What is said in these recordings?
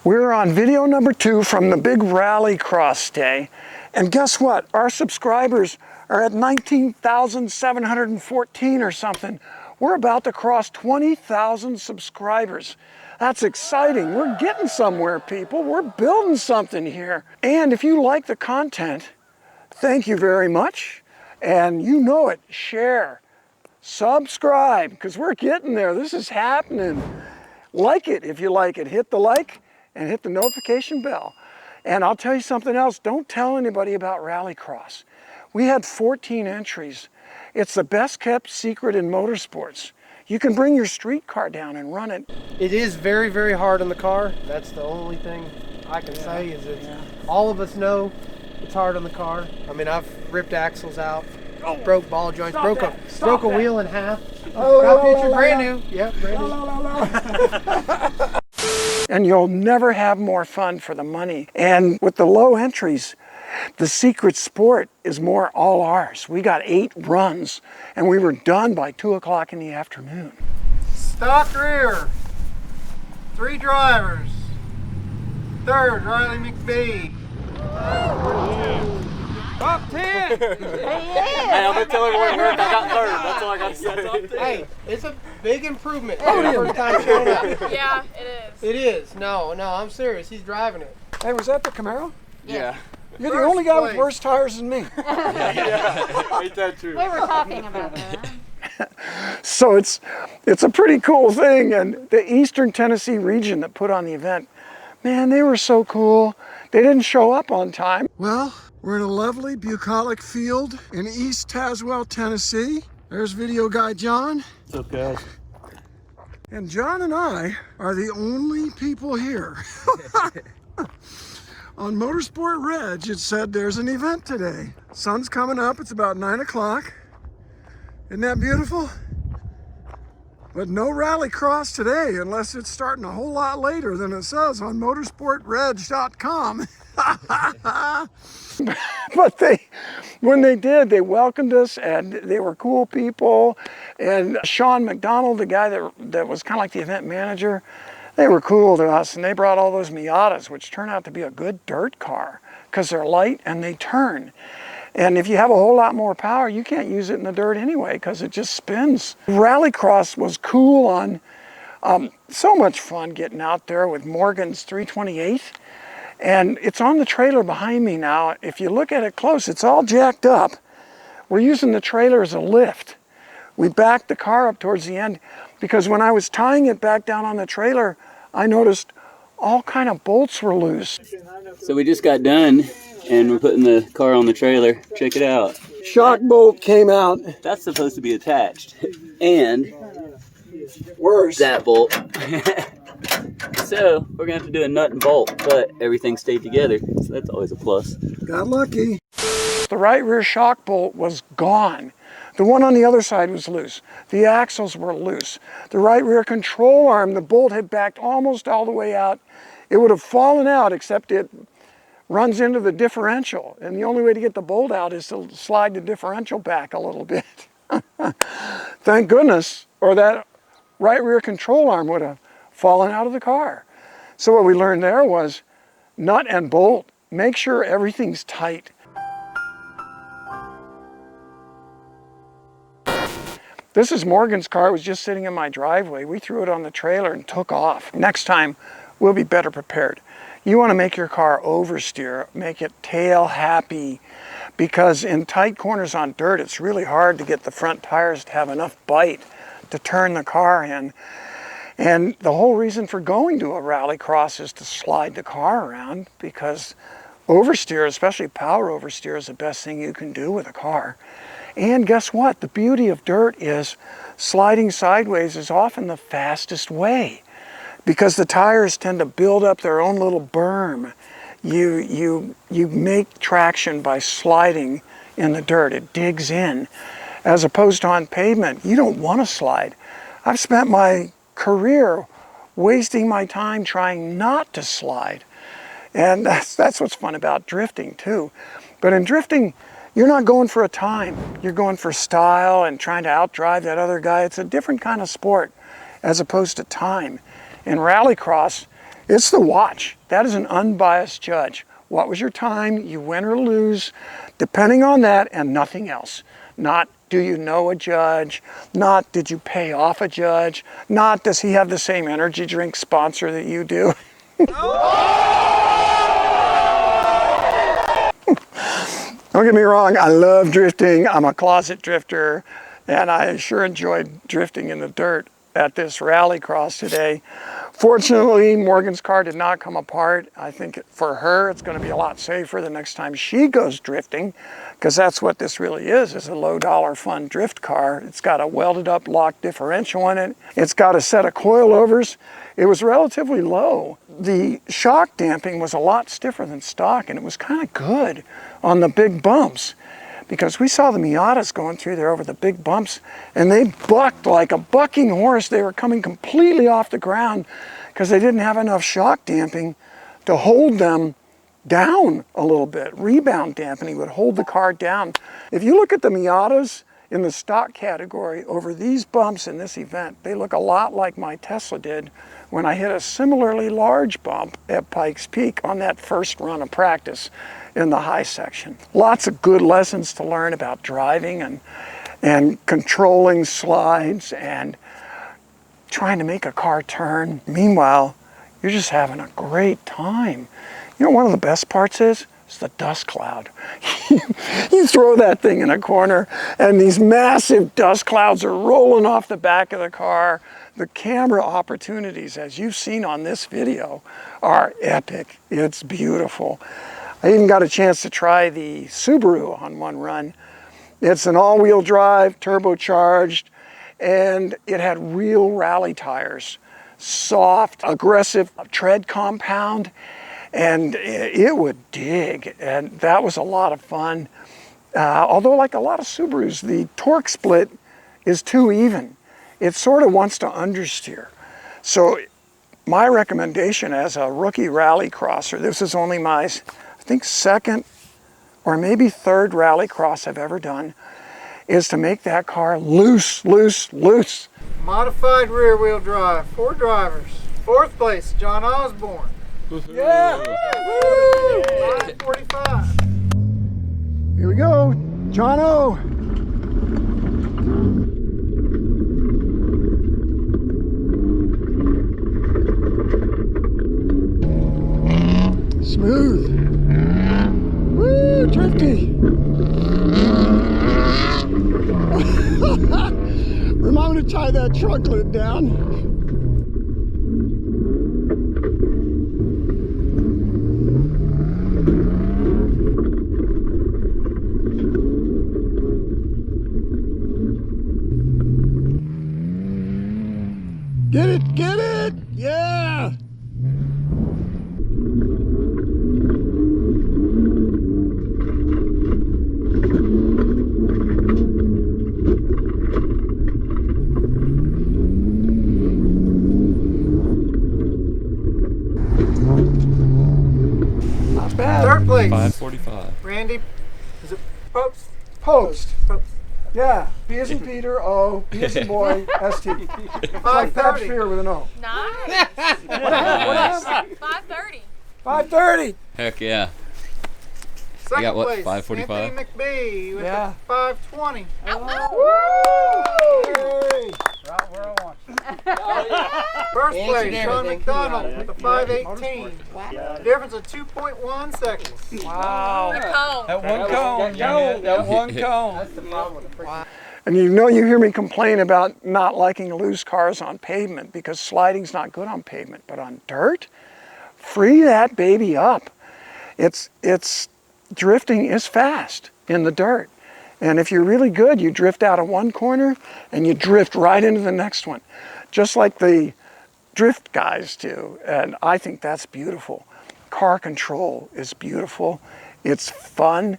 We're on video number 2 from the big rallycross day. And guess what? Our subscribers are at 19,714 or something. We're about to cross 20,000 subscribers. That's exciting. We're getting somewhere, people. We're building something here. And if you like the content, thank you very much. And you know it, share, subscribe, because we're getting there. This is happening. Like it if you like it. Hit the like and hit the notification bell. And I'll tell you something else. Don't tell anybody about rallycross. We had 14 entries. It's the best kept secret in motorsports. You can bring your street car down and run it. It is very, very hard on the car. That's the only thing I can say is it's, all of us know it's hard on the car. I mean, I've ripped axles out, broke ball joints, broke a wheel in half. Got picture brand new. Yep, brand new. And you'll never have more fun for the money. And with the low entries, the secret sport is more all ours. We got 8 runs and we were done by 2 o'clock in the afternoon. Stock rear, 3 drivers. Third, Riley McBee. Top 10. Hey, I'm gonna tell everyone where I got third. That's all I got to say. Hey, it's a big improvement. First time showing up. Yeah, it is. It is. No, I'm serious. He's driving it. Hey, was that the Camaro? Yeah. You're the only guy with worse tires than me. Yeah. Ain't that true? We were talking about that. So it's a pretty cool thing. And the Eastern Tennessee region that put on the event, man, they were so cool. They didn't show up on time. Well, we're in a lovely bucolic field in East Tazewell, Tennessee. There's video guy John. It's okay. And John and I are the only people here. On Motorsport Reg, it said there's an event today. Sun's coming up, it's about 9 o'clock. Isn't that beautiful? But no rallycross today, unless it's starting a whole lot later than it says on motorsportreg.com. But when they did, they welcomed us and they were cool people. And McDonald, the guy that was kind of like the event manager, they were cool to us, and they brought all those Miatas, which turn out to be a good dirt car because they're light and they turn. And if you have a whole lot more power, you can't use it in the dirt anyway because it just spins. Rallycross was cool on, so much fun getting out there with Morgan's 328. And it's on the trailer behind me now. If you look at it close, it's all jacked up. We're using the trailer as a lift. We backed the car up towards the end because when I was tying it back down on the trailer, I noticed all kind of bolts were loose. So we just got done and we're putting the car on the trailer. Check it out. Shock bolt came out. That's supposed to be attached. And Worse. that bolt. So we're gonna have to do a nut and bolt, but everything stayed together. So that's always a plus. Got lucky. The right rear shock bolt was gone. The one on the other side was loose. The axles were loose. The right rear control arm, the bolt had backed almost all the way out. It would have fallen out except it runs into the differential. And the only way to get the bolt out is to slide the differential back a little bit. Thank goodness, or that right rear control arm would have fallen out of the car. So what we learned there was nut and bolt. Make sure everything's tight. This is Morgan's car. It was just sitting in my driveway. We threw it on the trailer and took off. Next time, we'll be better prepared. You want to make your car oversteer, make it tail happy, because in tight corners on dirt, it's really hard to get the front tires to have enough bite to turn the car in. And the whole reason for going to a rallycross is to slide the car around, because oversteer, especially power oversteer, is the best thing you can do with a car. And guess what? The beauty of dirt is sliding sideways is often the fastest way because the tires tend to build up their own little berm. You make traction by sliding in the dirt. It digs in. As opposed to on pavement, you don't want to slide. I've spent my career wasting my time trying not to slide. And that's what's fun about drifting too. But in drifting, you're not going for a time. You're going for style and trying to outdrive that other guy. It's a different kind of sport as opposed to time. In rallycross, It's the watch. That is an unbiased judge. What was your time? You win or lose, depending on that and nothing else. Not do you know a judge, not did you pay off a judge, not does he have the same energy drink sponsor that you do. Don't get me wrong, I love drifting. I'm a closet drifter, and I sure enjoyed drifting in the dirt at this rallycross today. Fortunately, Morgan's car did not come apart. I think for her, it's going to be a lot safer the next time she goes drifting, because that's what this really is a low-dollar fun drift car. It's got a welded-up lock differential in it. It's got a set of coilovers. It was relatively low. The shock damping was a lot stiffer than stock, and it was kind of good on the big bumps, because we saw the Miatas going through there over the big bumps, and they bucked like a bucking horse. They were coming completely off the ground because they didn't have enough shock damping to hold them down a little bit. Rebound dampening would hold the car down. If you look at the Miatas in the stock category over these bumps in this event, they look a lot like my Tesla did when I hit a similarly large bump at Pikes Peak on that first run of practice in the high section. Lots of good lessons to learn about driving and controlling slides and trying to make a car turn. Meanwhile, you're just having a great time. You know, one of the best parts is the dust cloud. You throw that thing in a corner and these massive dust clouds are rolling off the back of the car. The camera opportunities, as you've seen on this video, are epic. It's beautiful. I even got a chance to try the Subaru on one run. It's an all-wheel drive, turbocharged, and it had real rally tires. Soft, aggressive tread compound, and it would dig, and that was a lot of fun. Although like a lot of Subarus, the torque split is too even. It sort of wants to understeer. So my recommendation as a rookie rally crosser, this is only my, I think, second or maybe third rally cross I've ever done, is to make that car loose, loose, loose. Modified rear wheel drive, 4 drivers. 4th place, John Osborne. Yeah! 545. Here we go, John O. Smooth. Woo, drifty. Remind me to tie that trunk lid down. Get it, yeah! Not bad. 3rd place, 545. Randy, is it Pobst? Post. Pobst. Yeah, P as in Peter, O, P as in boy, S-T. It's like Pabst 530. beer with an O. Nice. What happened? 5:30. 5:30. Heck yeah. 2nd got what, place, 545? Anthony McBee with Yeah. a 520. Hey. Right where I want you. 1st place, Sean McDonald with a 518. The difference of 2.1 seconds. Wow. The cone. That one cone, that one cone. That's the problem with the freaking. And you know, you hear me complain about not liking loose cars on pavement because sliding's not good on pavement, but on dirt, free that baby up. It's drifting is fast in the dirt. And if you're really good, you drift out of one corner and you drift right into the next one, just like the drift guys do. And I think that's beautiful. Car control is beautiful. It's fun.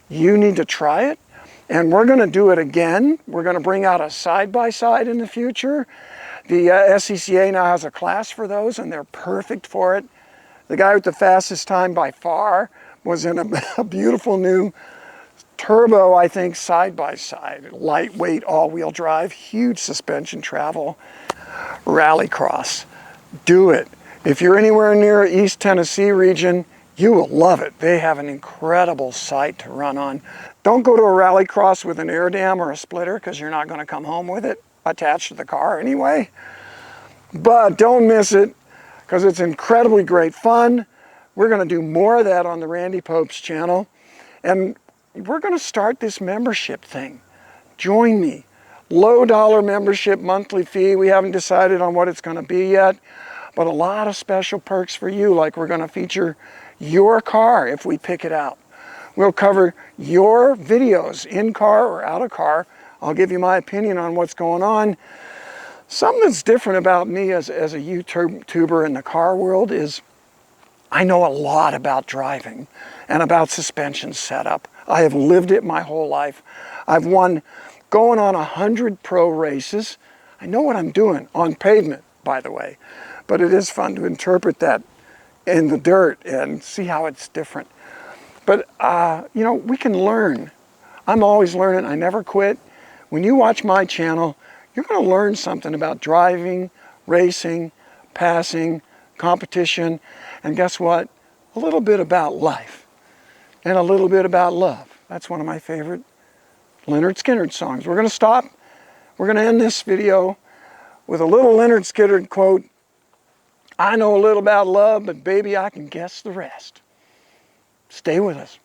You need to try it. And we're going to do it again. We're going to bring out a side-by-side in the future. The SCCA now has a class for those, and they're perfect for it. The guy with the fastest time by far was in a beautiful new turbo, I think, side-by-side. Lightweight, all-wheel drive, huge suspension travel. Rallycross. Do it. If you're anywhere near East Tennessee region, you will love it. They have an incredible site to run on. Don't go to a rallycross with an air dam or a splitter because you're not going to come home with it attached to the car anyway. But don't miss it because it's incredibly great fun. We're going to do more of that on the Randy Pobst channel. And we're going to start this membership thing. Join me. Low dollar membership, monthly fee. We haven't decided on what it's going to be yet. But a lot of special perks for you, like we're going to feature your car if we pick it out. We'll cover your videos in car or out of car. I'll give you my opinion on what's going on. Something that's different about me as a YouTuber in the car world is I know a lot about driving and about suspension setup. I have lived it my whole life. I've won going on 100 pro races. I know what I'm doing on pavement, by the way. But it is fun to interpret that in the dirt and see how it's different. But, you know, we can learn. I'm always learning. I never quit. When you watch my channel, you're going to learn something about driving, racing, passing, competition, and guess what? A little bit about life and a little bit about love. That's one of my favorite Lynyrd Skynyrd songs. We're going to stop. We're going to end this video with a little Lynyrd Skynyrd quote. I know a little about love, but baby, I can guess the rest. Stay with us.